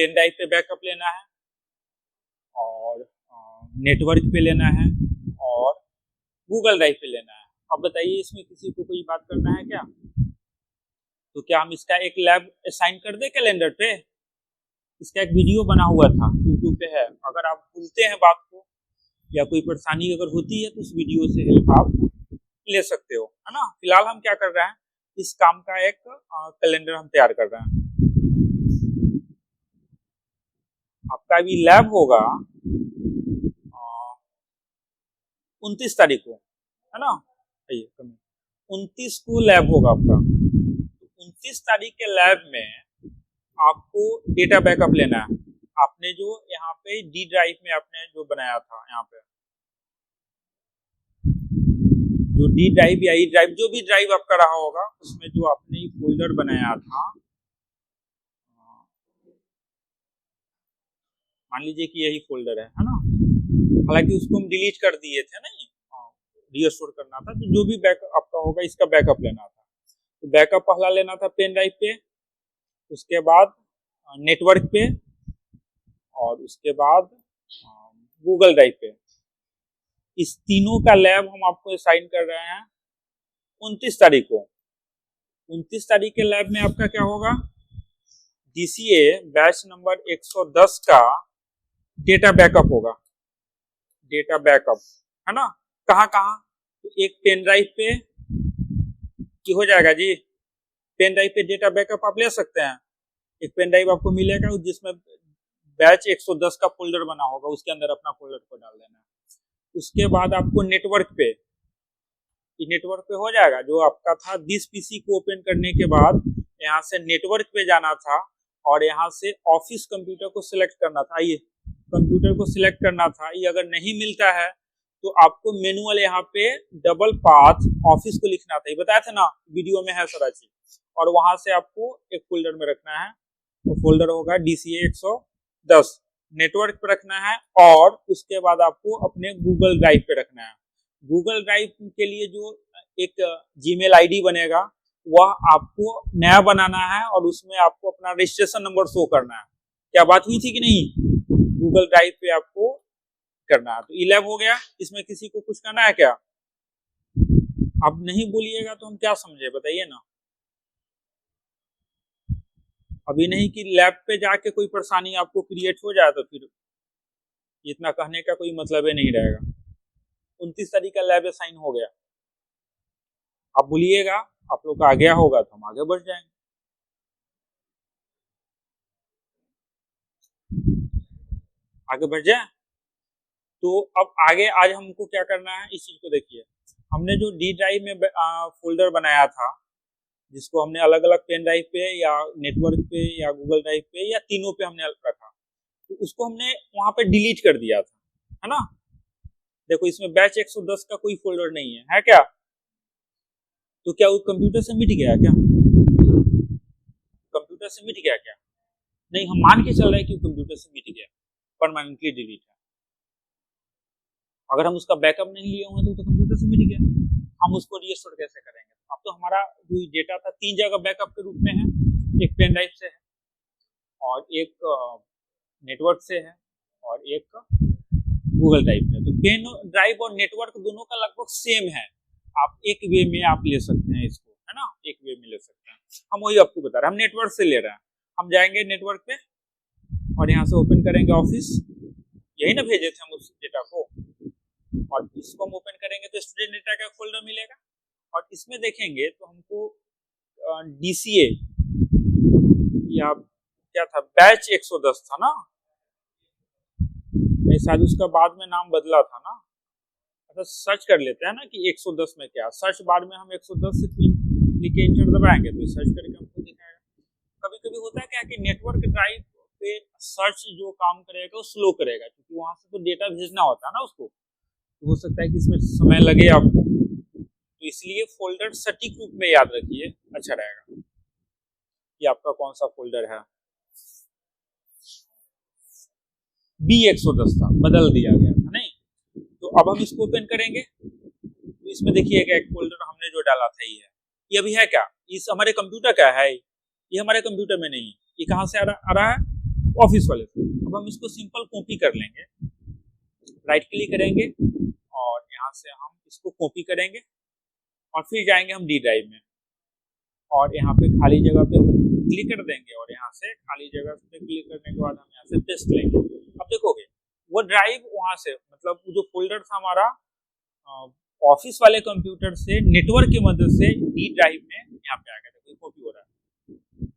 Pen drive पे backup लेना है और नेटवर्क पे लेना है और गूगल ड्राइव पे लेना है। अब बताइए इसमें किसी को कोई बात करना है क्या? तो क्या हम इसका एक लैब असाइन कर दें कैलेंडर पे? इसका एक वीडियो बना हुआ था, यूट्यूब पे है, अगर आप भूलते हैं बात को या कोई परेशानी अगर होती है तो उस वीडियो से हेल्प आप ले सकते हो, है ना। फिलहाल हम क्या कर रहे हैं, इस काम का एक कैलेंडर हम तैयार कर रहे हैं। आपका अभी लैब होगा 29 तारीख को, है ना। 29 को लैब होगा आपका। 29 तारीख के लैब में आपको डेटा बैकअप लेना है। आपने जो यहाँ पे डी ड्राइव में आपने जो बनाया था, यहाँ पे जो डी ड्राइव या ई ड्राइव, जो भी ड्राइव आपका रहा होगा, उसमें जो आपने फोल्डर बनाया था, मान लीजिए कि यही फोल्डर है ना। हालांकि उसको हम डिलीट कर दिए थे, नहीं रीस्टोर करना था। तो जो भी बैकअप आपका होगा इसका बैकअप लेना था। तो बैकअप पहला लेना था पेन ड्राइव पे, उसके बाद नेटवर्क पे और उसके बाद गूगल ड्राइव पे। इस तीनों का लैब हम आपको असाइन कर रहे हैं 29 तारीख को। 29 तारीख के लैब में आपका क्या होगा, DCA बैच नंबर 110 का डेटा बैकअप होगा। डेटा बैकअप, है ना। कहाँ कहाँ? तो एक पेन ड्राइव पे की हो जाएगा जी। पेन ड्राइव पे डेटा बैकअप आप ले सकते हैं। एक पेन ड्राइव आपको मिलेगा जिसमें बैच 110 का फोल्डर बना होगा, उसके अंदर अपना फोल्डर को डाल देना है। उसके बाद आपको नेटवर्क पे, नेटवर्क पे हो जाएगा जो आपका था। 20 PC को ओपन करने के बाद यहाँ से नेटवर्क पे जाना था और यहाँ से ऑफिस कंप्यूटर को सिलेक्ट करना था। ये कंप्यूटर को सिलेक्ट करना था। ये अगर नहीं मिलता है तो आपको मैनुअल यहाँ पे डबल पाथ ऑफिस को लिखना था। ये बताया था ना, वीडियो में है सारा चीज। और वहां से आपको एक फोल्डर में रखना है, तो फोल्डर होगा DCA 110। नेटवर्क पे रखना है और उसके बाद आपको अपने गूगल ड्राइव पे रखना है। गूगल ड्राइव के लिए जो एक जीमेल ID बनेगा वह आपको नया बनाना है और उसमें आपको अपना रजिस्ट्रेशन नंबर शो करना है। क्या बात हुई थी कि नहीं? गूगल ड्राइव पे आपको करना है। तो ई लैब हो गया। इसमें किसी को कुछ करना है क्या? आप नहीं बोलिएगा तो हम क्या समझे, बताइए ना। अभी नहीं कि लैब पे जाके कोई परेशानी आपको क्रिएट हो जाए तो फिर इतना कहने का कोई मतलब ही नहीं रहेगा। 29 तारीख का लैब असाइन हो गया। आप बोलिएगा, आप लोग का आ गया होगा तो हम आगे बढ़ जाएंगे। आगे बढ़ जाए तो अब आगे आज हमको क्या करना है, इस चीज को देखिए। हमने जो डी ड्राइव में फोल्डर बनाया था, जिसको हमने अलग अलग पेन ड्राइव पे या नेटवर्क पे या गूगल ड्राइव पे या तीनों पे हमने रखा, तो उसको हमने वहां पे डिलीट कर दिया था, है ना। देखो इसमें बैच 110 का कोई फोल्डर नहीं है क्या? तो क्या वो कंप्यूटर से मिट गया क्या? कंप्यूटर से मिट गया क्या? नहीं, हम मान के चल रहे हैं कि कंप्यूटर से मिट गया, परमानेंटली डिलीट है। अगर हम उसका बैकअप नहीं लिए हुए तो कंप्यूटर से मिट गया। हम उसको रीस्टोर कैसे करेंगे? अब तो हमारा जो डेटा था 3 जगह बैकअप के रूप में है। एक पेन ड्राइव से है और एक नेटवर्क से है और एक गूगल ड्राइव में। तो पेन ड्राइव और नेटवर्क दोनों का लगभग सेम है। आप एक वे में आप ले सकते हैं इसको, है ना, एक वे में ले सकते हैं। हम वही आपको बता रहे हैं, हम नेटवर्क से ले रहे हैं। हम जाएंगे नेटवर्क पे और यहाँ से ओपन करेंगे ऑफिस। यही ना भेजे थे हम उस डेटा को, और इसको हम ओपन करेंगे तो स्टूडेंट डेटा का फोल्डर मिलेगा। और इसमें देखेंगे तो हमको DCA या क्या था, बैच 110 था ना, नहीं शायद उसका बाद में नाम बदला था ना। अच्छा सर्च कर लेते हैं ना कि 110 में क्या। सर्च बार में हम 110 से लिख के इंटर दबाएंगे तो सर्च करके हमको दिखाएगा। कभी कभी होता है क्या कि नेटवर्क ड्राइव पे सर्च जो काम करेगा वो स्लो करेगा, क्योंकि वहां से तो डेटा भेजना होता है ना उसको, तो हो सकता है कि इसमें समय लगे आपको। तो इसलिए फोल्डर सटीक रूप में याद रखिए, अच्छा रहेगा। कि आपका कौन सा फोल्डर है। B110 था, बदल दिया गया था, नहीं। तो अब हम इसको ओपन करेंगे तो इसमें देखिएगा एक फोल्डर हमने जो डाला था ये अभी है क्या, इस हमारे कंप्यूटर का है, ये हमारे कंप्यूटर में नहीं है। ये कहाँ से आ रहा है, ऑफिस वाले से। अब हम इसको सिंपल कॉपी कर लेंगे, राइट क्लिक करेंगे और यहाँ से हम इसको कॉपी करेंगे और फिर जाएंगे हम डी ड्राइव में और यहाँ पे खाली जगह पे क्लिक कर देंगे और यहाँ से खाली जगह पे क्लिक करने के बाद हम यहाँ से पेस्ट लेंगे। अब देखोगे वो ड्राइव वहां से मतलब जो फोल्डर था हमारा ऑफिस वाले कंप्यूटर से नेटवर्क की मदद से डी ड्राइव में यहाँ पे आ गया। देखो कॉपी हो रहा है,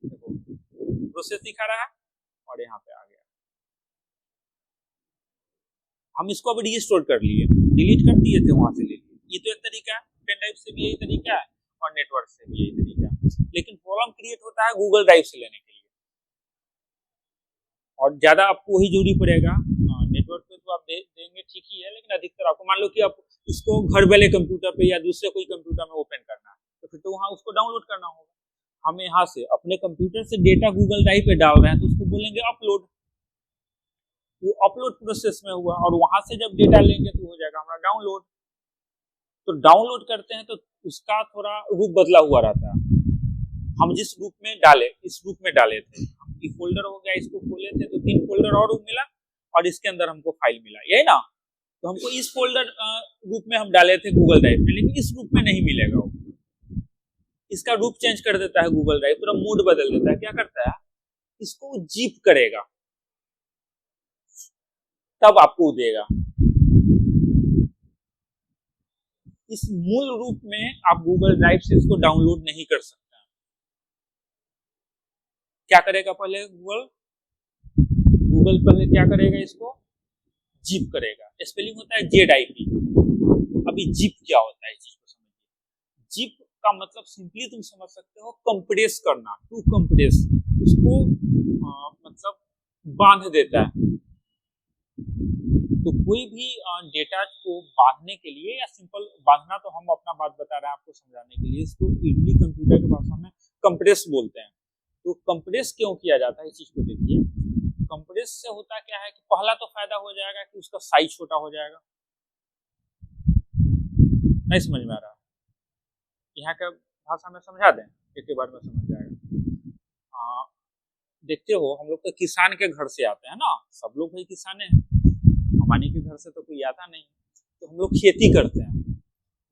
देखो प्रोसेस दिखा रहा है और यहाँ पे आ गया। हम इसको अब रीस्टोर कर लिए, डिलीट कर दिए थे वहां से ले लिए। ये तो एक तरीका है, पेन ड्राइव से भी यही तरीका है और नेटवर्क से भी यही तरीका है। लेकिन प्रॉब्लम क्रिएट होता है गूगल ड्राइव से लेने के लिए और ज्यादा आपको वही जरूरी पड़ेगा। नेटवर्क पे तो आप देंगे ठीक ही है, लेकिन अधिकतर आपको मान लो कि आप इसको घर वाले कंप्यूटर पे या दूसरे कोई कंप्यूटर में ओपन करना है तो फिर तो वहां उसको डाउनलोड करना होगा। हम यहाँ से अपने कंप्यूटर से डेटा गूगल ड्राइव पे डाल रहे हैं तो उसको बोलेंगे अपलोड। वो अपलोड प्रोसेस में हुआ और वहां से जब डेटा लेंगे तो हो जाएगा हमारा डाउनलोड। तो डाउनलोड करते हैं तो उसका थोड़ा रूप बदला हुआ रहता है। हम जिस रूप में डाले इस रूप में डाले थे, ये फोल्डर हो गया, इसको खोले थे तो 3 फोल्डर और मिला और इसके अंदर हमको फाइल मिला, यही ना। तो हमको इस फोल्डर रूप में हम डाले थे गूगल ड्राइव में, लेकिन इस रूप में नहीं मिलेगा वो। इसका रूप चेंज कर देता है गूगल ड्राइव, पूरा मूड बदल देता है। क्या करता है, इसको जीप करेगा तब आपको देगा। इस मूल रूप में आप गूगल ड्राइव से इसको डाउनलोड नहीं कर सकते। क्या करेगा पहले गूगल पहले क्या करेगा, इसको जीप करेगा। स्पेलिंग होता है ZIP। अभी जीप क्या होता है इस चीज को समझिए। जीप का मतलब सिंपली तुम समझ सकते हो कंप्रेस करना, टू कंप्रेस, उसको मतलब बांध देता है। तो कोई भी डेटा को बांधने के लिए या सिंपल बांधना तो हम अपना बात बता रहे हैं आपको समझाने के लिए, इसको इजीली कंप्यूटर के भाषा में कंप्रेस बोलते हैं। तो कंप्रेस क्यों किया जाता है इस चीज को देखिए। कंप्रेस से होता क्या है कि पहला तो फायदा हो जाएगा कि उसका साइज छोटा हो जाएगा। नहीं समझ में आ रहा, यहाँ का भाषा में समझा दें, एक के बार में समझ जाएगा। देखते हो हम लोग तो किसान के घर से आते हैं ना, सब लोग भाई किसाने हैं, हमारे के घर से तो कोई आता नहीं। तो हम लोग खेती करते हैं,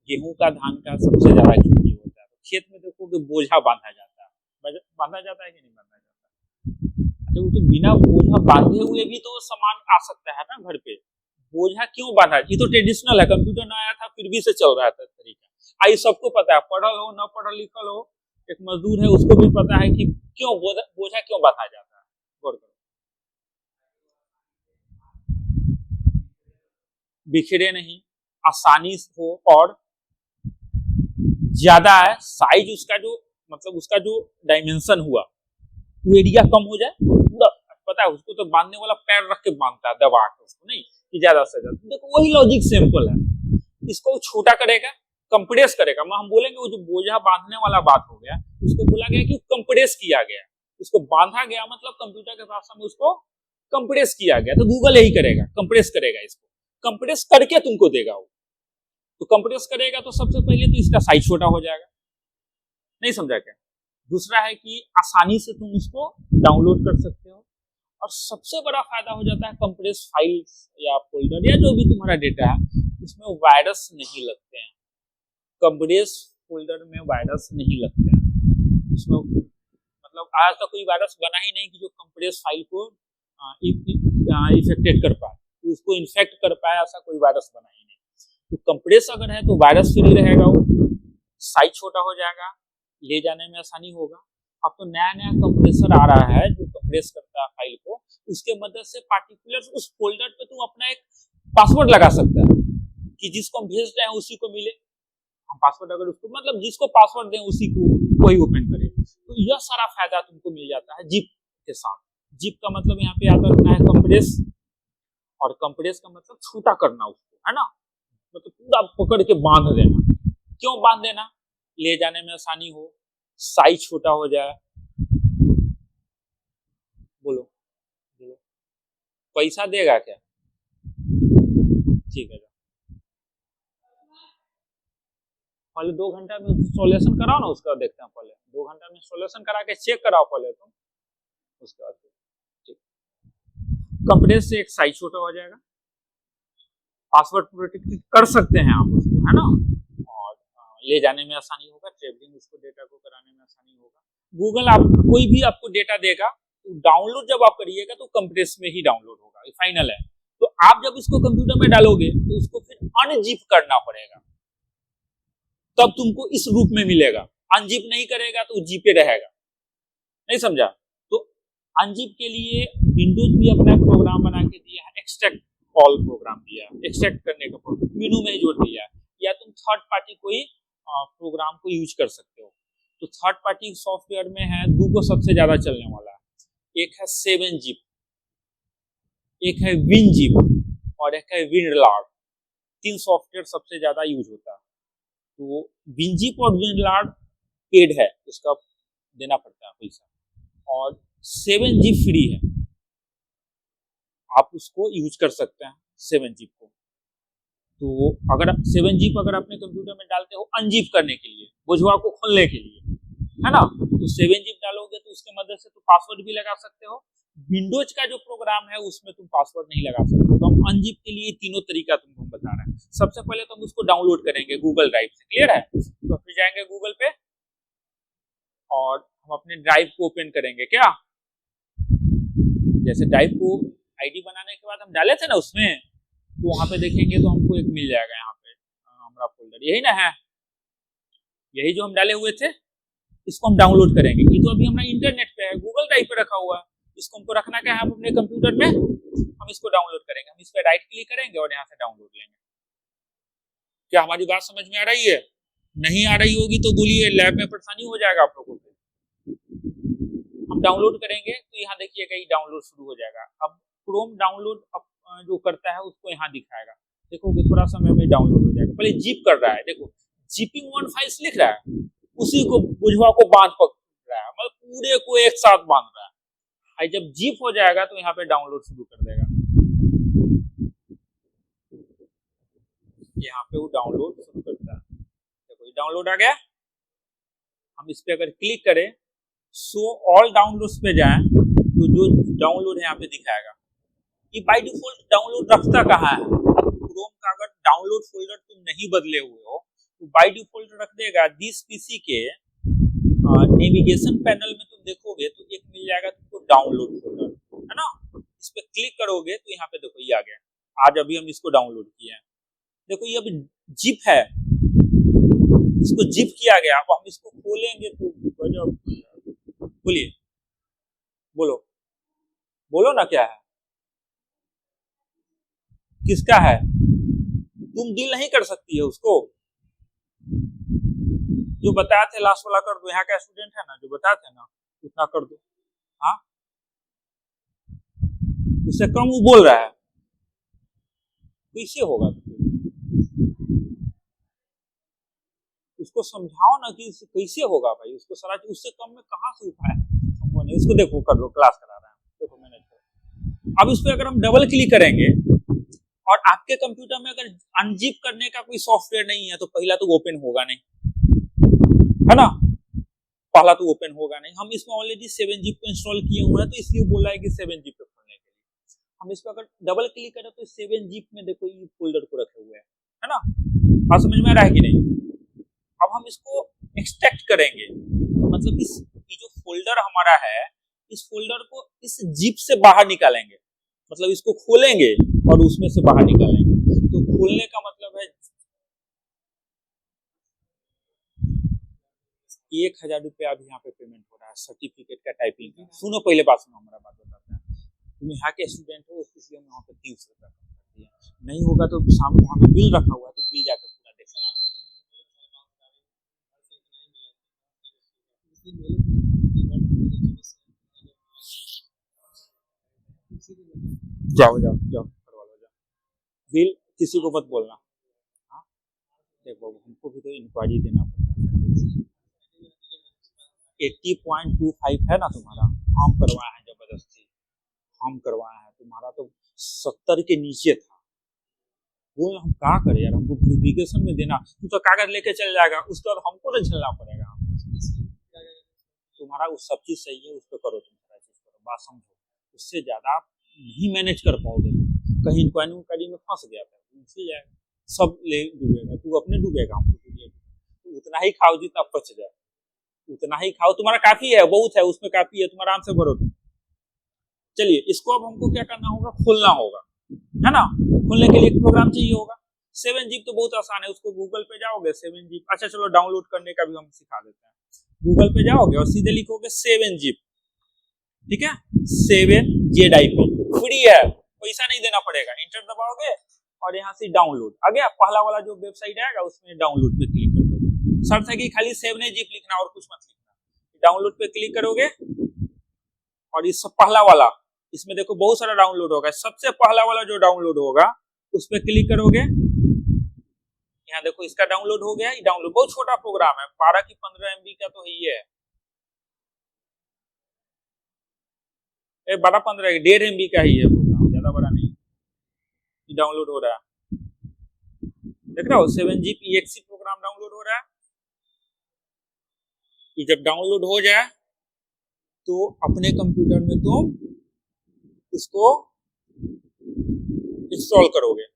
गेहूं का धान का सबसे ज्यादा खेती होता है। तो खेत में देखो कि बोझा बांधा जाता है, बांधा जाता है कि नहीं बांधा जाता। अच्छा, वो तो बिना बोझा बांधे हुए भी तो सामान आ सकता है ना घर पे। बोझा क्यों बांधा, ये तो ट्रेडिशनल है, कंप्यूटर ना आया था फिर भी से चल रहा था तरीका। आई सबको पता है, पढ़ल हो न पढ़ल लिखल हो, एक मजदूर है उसको भी पता है कि क्यों बोझा क्यों बांधा जाता है। गौर करो, बिखरे नहीं, आसानी हो और ज्यादा है साइज उसका, जो मतलब उसका जो डायमेंशन हुआ वो एरिया कम हो जाए। पता है उसको तो बांधने वाला पैर रख के बांधता है दबा के उसको, नहीं कि ज्यादा से ज्यादा। देखो वही लॉजिक सिंपल है, इसको छोटा करेगा, कंप्रेस करेगा। हम बोलेंगे वो जो बोझा बांधने वाला बात हो गया, उसको बोला गया कि कंप्रेस किया गया, उसको बांधा गया, मतलब कंप्यूटर के भाषा में उसको कंप्रेस किया गया। तो गूगल यही करेगा, कंप्रेस करेगा, इसको कंप्रेस करके तुमको देगा वो। तो कंप्रेस करेगा तो सबसे पहले तो इसका साइज छोटा हो जाएगा, नहीं समझा क्या। दूसरा है कि आसानी से तुम उसको डाउनलोड कर सकते हो, और सबसे बड़ा फायदा हो जाता है कंप्रेस फाइल्स या फोल्डर या जो भी तुम्हारा डेटा है उसमें वायरस नहीं लगते हैं। कंप्रेस फोल्डर में वायरस नहीं लगते हैं, उसमें मतलब आज तक कोई वायरस बना ही नहीं कि जो कंप्रेस फाइल को इफेक्टेड कर पाए, उसको इन्फेक्ट कर पाए, ऐसा कोई वायरस बना ही नहीं। तो कंप्रेस अगर है तो वायरस फ्री रहेगा, वो साइज छोटा हो जाएगा, ले जाने में आसानी होगा। अब तो नया नया कंप्रेसर आ रहा है जो कंप्रेस करता है फाइल को, उसके मदद से पार्टिकुलर उस फोल्डर पे तुम अपना एक पासवर्ड लगा सकता है कि जिसको हम भेज रहे हैं उसी को मिले। हम पासवर्ड अगर उसको मतलब जिसको पासवर्ड दें उसी को वही ओपन करे। तो यह सारा फायदा तुमको मिल जाता है जिप के साथ। जिप का मतलब यहाँ पे याद रखना है कंप्रेस, और कंप्रेस का मतलब छोटा करना उसको, है ना, मतलब पूरा पकड़ के बांध देना। क्यों बांध देना, ले जाने में आसानी हो, साइज छोटा हो जाए। बोलो बोलो, पैसा देगा क्या, ठीक है। पहले 2 घंटा में इंस्टॉलेशन कराओ ना, उसका देखते हैं। पहले 2 घंटा में इंस्टॉलेशन करा के चेक कराओ पहले तुम, उसके बाद ठीक। कंप्रेस से एक साइज छोटा हो जाएगा, पासवर्ड प्रोटेक्ट कर सकते हैं आप उसको, है ना, और ले जाने में आसानी होगा, ट्रेवलिंग उसको डेटा को कराने में आसानी होगा। गूगल आप कोई भी आपको डेटा देगा तो डाउनलोड जब आप करिएगा तो कंप्रेस में ही डाउनलोड होगा, ये फाइनल है। तो आप जब इसको कंप्यूटर में डालोगे तो उसको फिर अनजिप करना पड़ेगा, तब तुमको इस रूप में मिलेगा। अनजिप नहीं करेगा तो जीपे रहेगा, नहीं समझा। तो अनजिप के लिए विंडोज भी अपना प्रोग्राम बना के दिया है, एक्सट्रैक्ट कॉल प्रोग्राम दिया है, एक्सट्रैक्ट करने का प्रोग्राम मेनू में ही जोड़ दिया है, या तुम थर्ड पार्टी कोई प्रोग्राम को यूज कर सकते हो। तो थर्ड पार्टी सॉफ्टवेयर में है दो को सबसे ज्यादा चलने वाला है, एक है 7zip, एक है WinZip और एक है WinRAR। तीन सॉफ्टवेयर सबसे ज्यादा यूज होता है। तो WinZip और WinRAR पेड है, उसका देना पड़ता है पैसा, और 7zip फ्री है, आप उसको यूज कर सकते हैं 7zip को। तो अगर 7zip अगर अपने कंप्यूटर में डालते हो अनजिप करने के लिए, बोझवा को खोलने के लिए, है ना, तो 7zip डालोगे तो उसके मदद से तुम पासवर्ड भी लगा सकते हो। विंडोज का जो प्रोग्राम है उसमें तुम पासवर्ड नहीं लगा सकते। तो हम अनजिप के लिए तीनों तरीका तुमको बता रहे हैं। सबसे पहले तो हम उसको डाउनलोड करेंगे गूगल ड्राइव से, क्लियर है। तो फिर जाएंगे गूगल पे और हम अपने ड्राइव को ओपन करेंगे। क्या जैसे ड्राइव को आईडी बनाने के बाद हम डाले थे ना उसमें, तो वहां पे देखेंगे तो हमको एक मिल जाएगा यहाँ पे हमारा फोल्डर, यही ना है, यही जो हम डाले हुए थे, इसको हम डाउनलोड करेंगे। ये तो अभी हमारा इंटरनेट पे है, गूगल ड्राइव पे रखा हुआ है, इसको हमको रखना क्या है अपने कंप्यूटर में, हम इसको डाउनलोड करेंगे। हम इस पे राइट क्लिक करेंगे और यहाँ से डाउनलोड लेंगे। क्या हमारी बात समझ में आ रही है? नहीं आ रही होगी तो बोलिए, लैब में परेशानी हो जाएगा आप लोगों को। हम डाउनलोड करेंगे तो यहाँ देखिएगा ये डाउनलोड शुरू हो जाएगा। अब क्रोम डाउनलोड जो करता है उसको यहाँ दिखाएगा, देखोगे थोड़ा समय में डाउनलोड हो जाएगा। पहले जिप कर रहा है, देखो जिपिंग वन फाइल्स लिख रहा है, उसी को बुझवा को बांध पकड़ रहा है, मतलब पूरे को एक साथ बांध रहा है। जब जिप हो जाएगा तो यहाँ पे डाउनलोड शुरू कर देगा, यहाँ पे वो डाउनलोड शुरू करता है। देखो ये डाउनलोड आ गया। हम इस पे अगर क्लिक करें, शो ऑल डाउनलोड्स पे जाएं, तो जो डाउनलोड है यहाँ पे दिखाएगा। ये बाय डिफॉल्ट डाउनलोड रखता कहाँ है? क्रोम का अगर डाउनलोड फोल्डर तुम नहीं बदले हुए हो तो बाय डिफॉल्ट रख देगा दिस पीसी के नेविगेशन पैनल में। तुम देखोगे तो एक मिल जाएगा तुमको डाउनलोड फोल्डर, है ना। इस पे क्लिक करोगे तो यहाँ पे देखो ये आ गया। आज अभी हम इसको डाउनलोड किए हैं, देखो ये अभी जिप है, इसको जिप किया गया। अब हम इसको खोलेंगे तो बोलिए, बोलो बोलो ना, क्या है, किसका है? तुम डील नहीं कर सकती है उसको, जो बताए थे लास्ट वाला कर दो। यहाँ का स्टूडेंट है ना, जो बताए थे ना उतना कर दो। हाँ, उससे कम वो बोल रहा है, कैसे होगा? उसको समझाओ ना कि कैसे होगा भाई, उसको सारा उससे कम में कहाँ से उपाय है, हमको नहीं। उसको देखो कर लो, क्लास करा रहा है, देखो मैनेज करो। अब इस पे अगर हम डबल क्लिक करेंगे और आपके कंप्यूटर में अगर अनजिप करने का कोई सॉफ्टवेयर नहीं है तो पहला तो ओपन होगा नहीं, है ना, पहला तो ओपन होगा नहीं। हम इसमें ऑलरेडी 7zip को इंस्टॉल किए हुए हैं तो इसलिए बोला है कि 7zip पे खोलने के लिए। हम इस पे अगर डबल क्लिक करें तो 7zip में देखो ये फोल्डर को रखे हुए हैं, है ना। बात समझ में आ रहा है कि नहीं? अब हम इसको एक्सट्रैक्ट करेंगे, मतलब इस जो फोल्डर हमारा है, इस फोल्डर को इस जिप से बाहर निकालेंगे, मतलब इसको खोलेंगे और उसमें से बाहर निकालेंगे। तो खोलने का मतलब है 1000 रुपया अभी यहाँ पे पेमेंट हो रहा है सर्टिफिकेट का, टाइपिंग का। सुनो पहले बात सुनो, हमारा बात बताते हैं। तुम यहाँ के स्टूडेंट हो, इसलिए हम यहाँ पे 300 रुपया कम कर दिया। नहीं होगा तो सामने वहाँ पे बिल रखा हुआ है, तो बिल जाकर पूरा देख लेना। जाओ जाओ जाओ करवा लो, जाओ। बिल किसी को मत बोलना। हाँ देखो हमको भी तो इंक्वायरी देना पड़ता है। 80.25 है ना तुम्हारा, हम करवाए हैं जबरदस्ती, हम करवाए हैं। तुम्हारा तो 70 के नीचे था। बोल हम क्या करें यार, हमको वेरिफिकेशन में देना। तू तो कागज लेके चल जाएगा, उसके बाद हमको तो झेलना पड़ेगा। तुम्हारा वो सब चीज सही है, उस पर करो, तुम सारा चीज करो, बात समझो। उससे ज्यादा नहीं मैनेज कर पाओगे, कहीं इंक्वायरी में फंस गया था मुझसे जाएगा, सब ले डूबेगा, तू अपने डूबेगा, हमको तो उतना ही खाओ जितना पच जाए, उतना ही खाओ, तुम्हारा काफी है, बहुत है, उसमें काफी है, तुम आराम से भरो तुम। चलिए इसको अब हमको क्या करना होगा, खोलना होगा, है ना। खोलने के लिए एक प्रोग्राम चाहिए होगा। 7zip तो बहुत आसान है, उसको गूगल पे जाओगे 7zip, अच्छा चलो डाउनलोड करने का भी हम सिखा देते हैं। गूगल पे जाओगे और सीधे लिखोगे 7zip, ठीक है, 7zip फ्री है, पैसा नहीं देना पड़ेगा, इंटर दबाओगे और यहाँ से डाउनलोड आ गया, पहला वाला जो वेबसाइट आएगा उसमें डाउनलोड पे क्लिक कर दोगे। शर्त है कि खाली 7zip लिखना और कुछ मत लिखना। डाउनलोड पे क्लिक करोगे और इस पहला वाला, इसमें देखो बहुत सारा डाउनलोड होगा, सबसे पहला वाला जो डाउनलोड होगा उस पर क्लिक करोगे, यहाँ देखो इसका डाउनलोड हो गया। ये डाउनलोड बहुत छोटा प्रोग्राम है, 12 की 15 MB का तो ही है, 12-15 1.5 MB का ही है प्रोग्राम, ज्यादा बड़ा नहीं। ये डाउनलोड हो रहा है, देख रहे हो 7zip exe प्रोग्राम डाउनलोड हो रहा है। ये जब डाउनलोड हो जाए तो अपने कंप्यूटर में तुम इसको इंस्टॉल करोगे।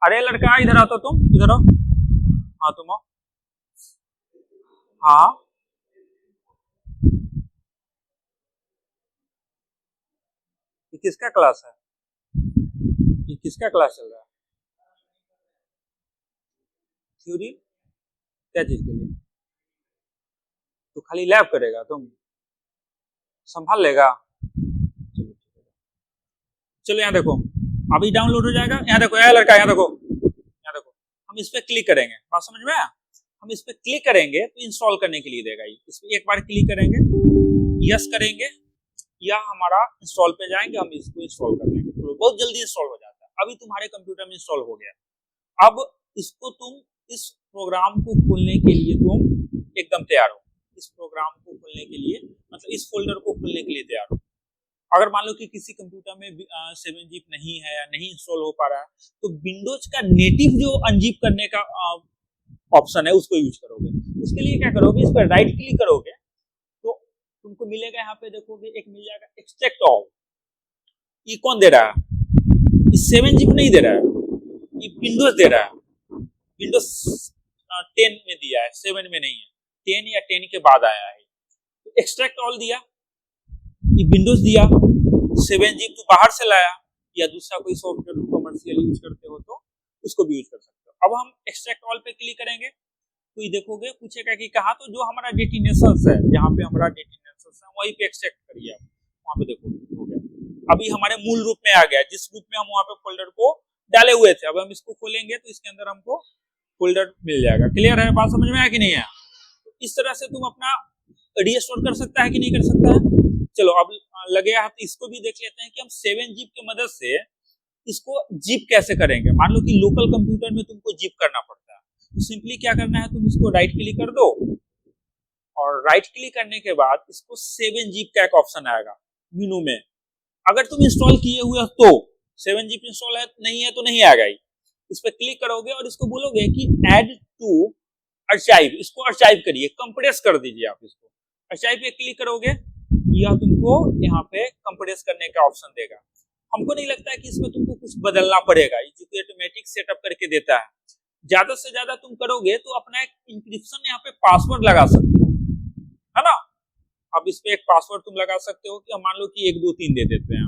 अरे लड़का इधर आओ, तो तुम इधर आओ, हाँ तुम आओ, हाँ ये किसका क्लास है, ये किसका क्लास चल रहा है, थ्योरी क्या चीज के लिए, तो खाली लैब करेगा, तुम संभाल लेगा। चलो यहाँ देखो अभी डाउनलोड हो जाएगा, यहाँ देखो यार लड़का, यहाँ देखो, यहाँ देखो, हम इस पे क्लिक करेंगे, बात समझ में आया, हम इस पे क्लिक करेंगे तो इंस्टॉल करने के लिए देगा। इस पे एक बार क्लिक करेंगे, यस करेंगे, या हमारा इंस्टॉल पे जाएंगे, हम इसको इंस्टॉल कर लेंगे, तो बहुत जल्दी इंस्टॉल हो जाता है। अभी तुम्हारे कंप्यूटर में इंस्टॉल हो गया। अब इसको तुम इस प्रोग्राम को खोलने के लिए तुम एकदम तैयार हो, इस प्रोग्राम को खोलने के लिए, मतलब इस फोल्डर को खोलने के लिए तैयार हो। अगर मान लो कि किसी कंप्यूटर में 7zip नहीं है या नहीं इंस्टॉल हो पा रहा है, तो विंडोज का नेटिव जो अनजिप करने का ऑप्शन है उसको यूज करोगे। उसके लिए क्या करोगे, इस पर राइट क्लिक करोगे तो तुमको मिलेगा, यहाँ पे देखोगे एक मिल जाएगा एक्सट्रैक्ट ऑल। ये कौन दे रहा है, ये 7zip नहीं दे रहा है, ये विंडोज दे रहा है। विंडोज 10 में दिया है, 7 में नहीं है, 10 या 10 के बाद आया है। तो एक्सट्रैक्ट ऑल दिया, ये विंडोज दिया, 7zip तो बाहर से लाया, या दूसरा कोई सॉफ्टवेयर कमर्शियल यूज करते हो तो उसको भी यूज कर सकते हो। अब हम एक्सट्रैक्ट ऑल पे क्लिक करेंगे तो ये देखोगे पूछेगा कि कहाँ, तो जो हमारा डेस्टिनेशन है, जहाँ पे हमारा डेस्टिनेशन है वहीं पे एक्सट्रैक्ट करिए आप, वहाँ पे देखोगे हो गया। अभी हमारे मूल रूप में आ गया, जिस रूप में हम वहाँ पे फोल्डर को डाले हुए थे। अब हम इसको खोलेंगे तो इसके अंदर हमको फोल्डर मिल जाएगा। क्लियर है, बात समझ में आया कि नहीं है? इस तरह से तुम अपना रीस्टोर कर सकता है कि नहीं कर सकता है। चलो अब लगे हाथ, इसको भी देख लेते हैं कि हम 7zip की मदद से इसको जिप कैसे करेंगे। मान लो कि लोकल कंप्यूटर में तुमको जिप करना पड़ता है, तो सिंपली क्या करना है, तुम इसको राइट क्लिक कर दो और राइट क्लिक करने के बाद इसको 7zip का एक ऑप्शन आएगा मेनू में। अगर तुम इंस्टॉल किए हुए तो 7zip इंस्टॉल है, नहीं है तो नहीं आएगा। इस पर क्लिक करोगे और इसको बोलोगे कि ऐड टू आर्काइव, इसको आर्काइव करिए, कंप्रेस कर दीजिए। आप इसको आर्काइव पे क्लिक करोगे, यह तुमको यहाँ पे कंप्रेस करने का ऑप्शन देगा। हमको नहीं लगता है कि इसमें तुमको कुछ बदलना पड़ेगा, ये ऑटोमेटिक सेटअप करके देता है। ज्यादा से ज्यादा तुम करोगे तो अपना एक इंक्रिप्शन यहाँ पे पासवर्ड लगा सकते हो, है ना। अब इस पे एक पासवर्ड तुम लगा सकते हो कि मान लो कि 1 2 3 दे देते हैं।